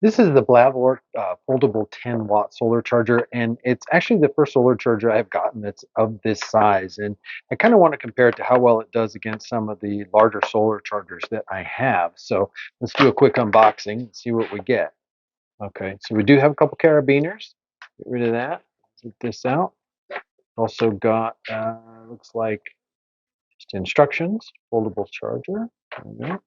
This is the Blavor foldable 10-watt solar charger, and it's actually the first solar charger I've gotten that's of this size. And I kind of want to compare it to how well it does against some of the larger solar chargers that I have. So let's do a quick unboxing and see what we get. Okay, so we do have a couple carabiners. Get rid of that. Take this out. Also got, looks like just instructions, foldable charger. There we go.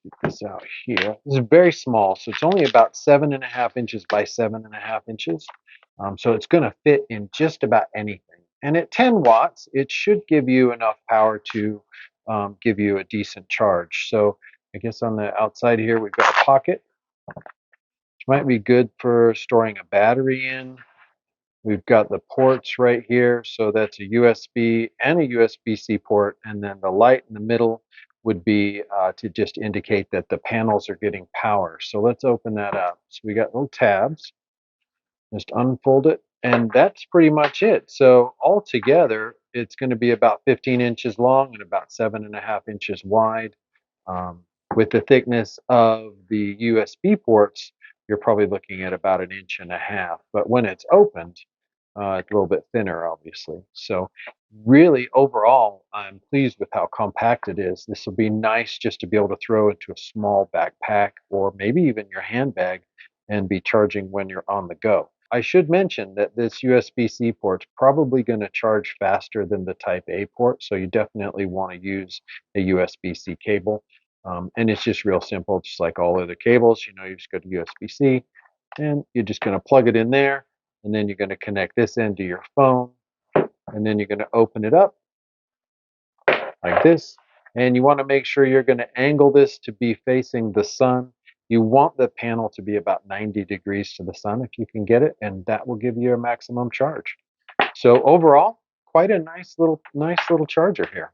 Keep this out here. This is very small, so it's only about 7.5 inches by 7.5 inches. So it's going to fit in just about anything. And at 10 watts, it should give you enough power to give you a decent charge. So I guess on the outside here, we've got a pocket, which might be good for storing a battery in. We've got the ports right here, so that's a USB and a USB-C port, and then the light in the middle would be to just indicate that the panels are getting power. So let's open that up. So we got little tabs, just unfold it, and that's pretty much it. So altogether, it's going to be about 15 inches long and about 7.5 inches wide. Um, with the thickness of the USB ports, you're probably looking at about 1.5 inches. But when it's opened, it's a little bit thinner, obviously. So really, overall, I'm pleased with how compact it is. This will be nice just to be able to throw into a small backpack or maybe even your handbag and be charging when you're on the go. I should mention that this USB-C port's probably going to charge faster than the Type A port, so you definitely want to use a USB-C cable. And it's just real simple, just like all other cables. You just go to USB-C, and you're just going to plug it in there, and then you're going to connect this end to your phone, and then you're going to open it up like this. And you want to make sure you're going to angle this to be facing the sun. You want the panel to be about 90 degrees to the sun if you can get it, and that will give you a maximum charge. So overall, quite a nice little charger here.